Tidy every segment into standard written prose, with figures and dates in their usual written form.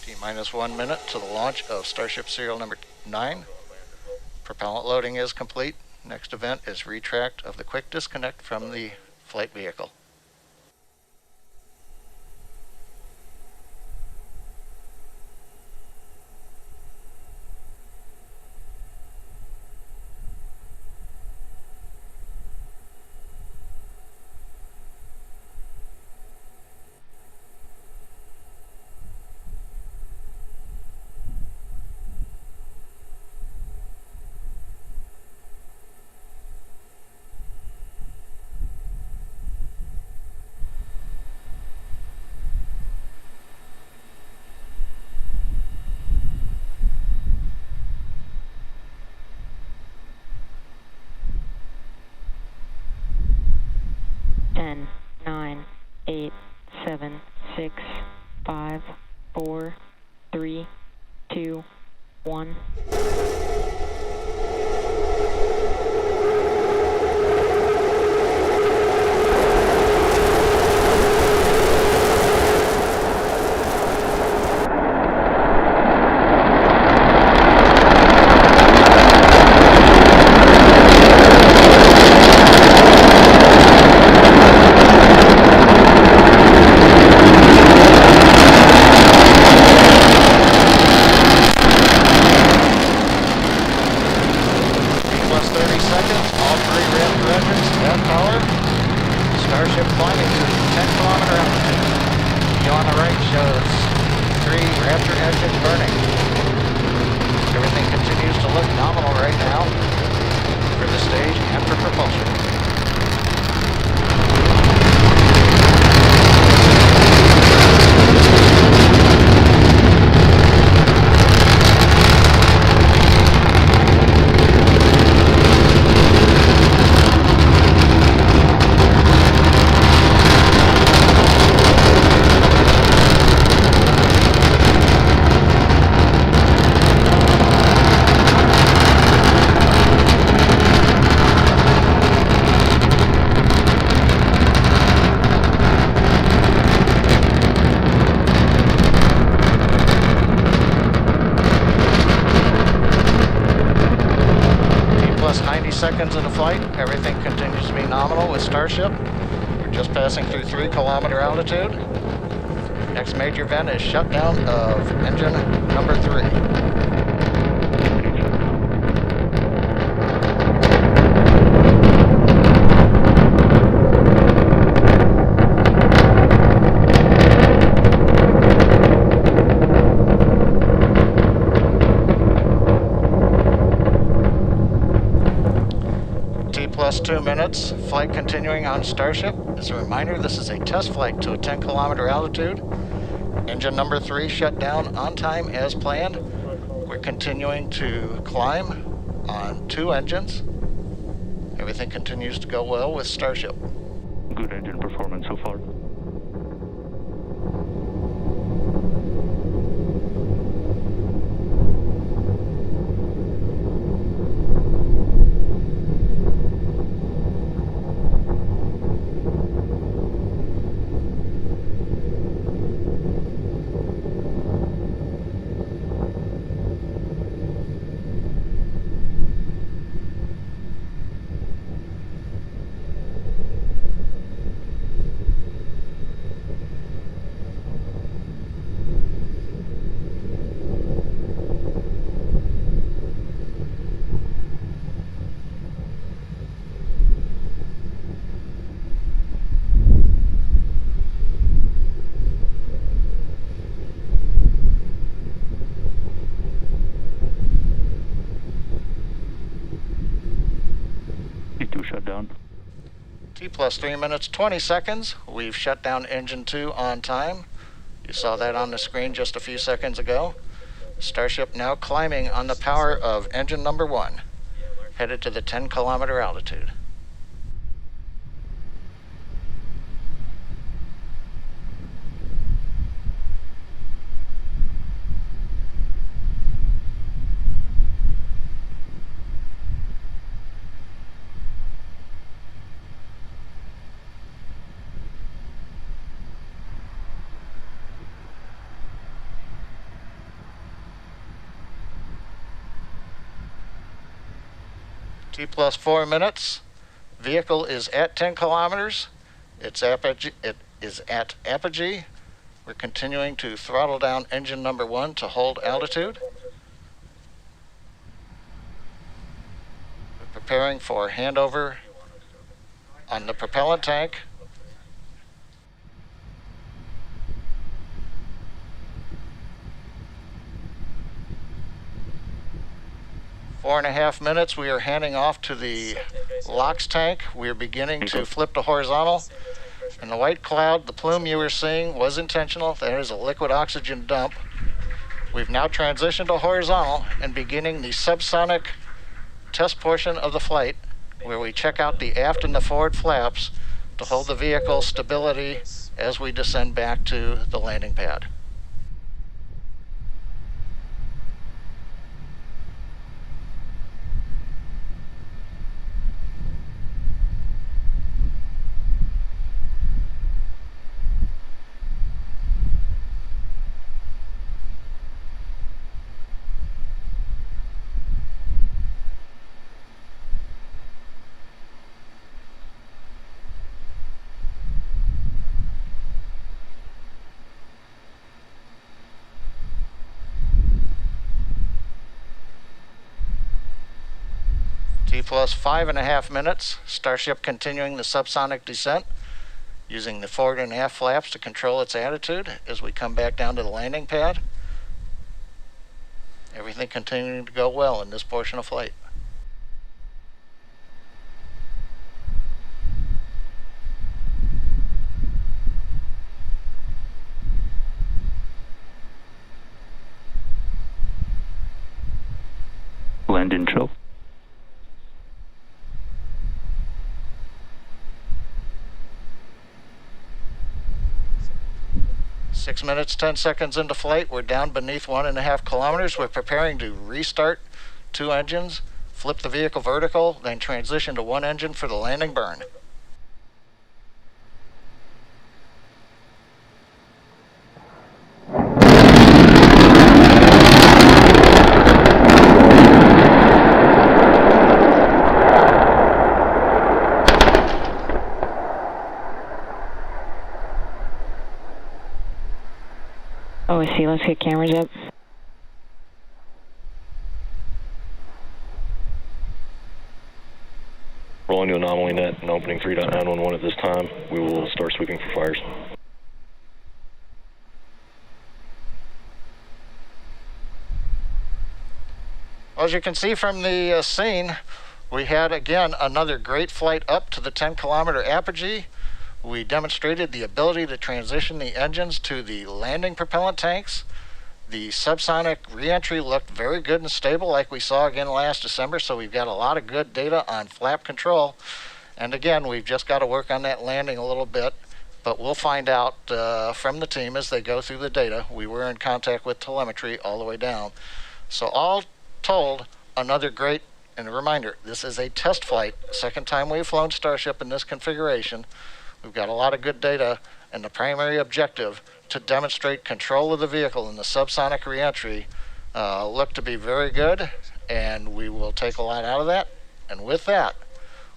T-minus 1 minute to the launch of Starship serial number 9. Propellant loading is complete. Next event is retract of the quick disconnect from the flight vehicle. Ten, 9, 8, 7, 6, 5, 4, 3, 2, 1. Plus 30 seconds, all 3 Raptor engines at power. Starship climbing to 10-kilometer altitude. View on the right shows 3 Raptor engines burning. Everything continues to look nominal right now for the stage and for propulsion. Plus 90 seconds into flight, everything continues to be nominal with Starship. We're just passing through 3-kilometer altitude. Next major event is shutdown of engine number 3. Plus 2 minutes, flight continuing on Starship. As a reminder, this is a test flight to a 10-kilometer altitude. Engine number 3 shut down on time as planned. We're continuing to climb on 2 engines. Everything continues to go well with Starship. Good engine performance so far. Shut down. T plus 3 minutes, 20 seconds. We've shut down engine 2 on time. You saw that on the screen just a few seconds ago. Starship now climbing on the power of engine number 1, headed to the 10-kilometer altitude. T plus 4 minutes. Vehicle is at 10 kilometers. It is at apogee. We're continuing to throttle down engine number 1 to hold altitude. We're preparing for handover on the propellant tank. Four and a half minutes, we are handing off to the LOX tank. We are beginning to flip to horizontal. And the white cloud, the plume you were seeing was intentional. That is a liquid oxygen dump. We've now transitioned to horizontal and beginning the subsonic test portion of the flight, where we check out the aft and the forward flaps to hold the vehicle stability as we descend back to the landing pad. T plus 5.5 minutes, Starship continuing the subsonic descent, using the forward and aft flaps to control its attitude as we come back down to the landing pad. Everything continuing to go well in this portion of flight. Land intro. 6 minutes, 10 seconds into flight. We're down beneath 1.5 kilometers. We're preparing to restart 2 engines, flip the vehicle vertical, then transition to 1 engine for the landing burn. Oh, I see. Let's get cameras up. Rolling to anomaly net and opening 3.911 at this time. We will start sweeping for fires. As you can see from the scene, we had again another great flight up to the 10-kilometer apogee. We demonstrated the ability to transition the engines to the landing propellant tanks. The subsonic reentry looked very good and stable like we saw again last December, so we've got a lot of good data on flap control. And again, we've just got to work on that landing a little bit, but we'll find out from the team as they go through the data. We were in contact with telemetry all the way down. So all told, another great, and a reminder, this is a test flight, second time we've flown Starship in this configuration. We've got a lot of good data, and the primary objective to demonstrate control of the vehicle in the subsonic reentry looked to be very good, and we will take a lot out of that. And with that,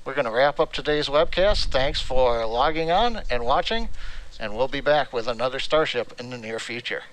we're going to wrap up today's webcast. Thanks for logging on and watching, and we'll be back with another Starship in the near future.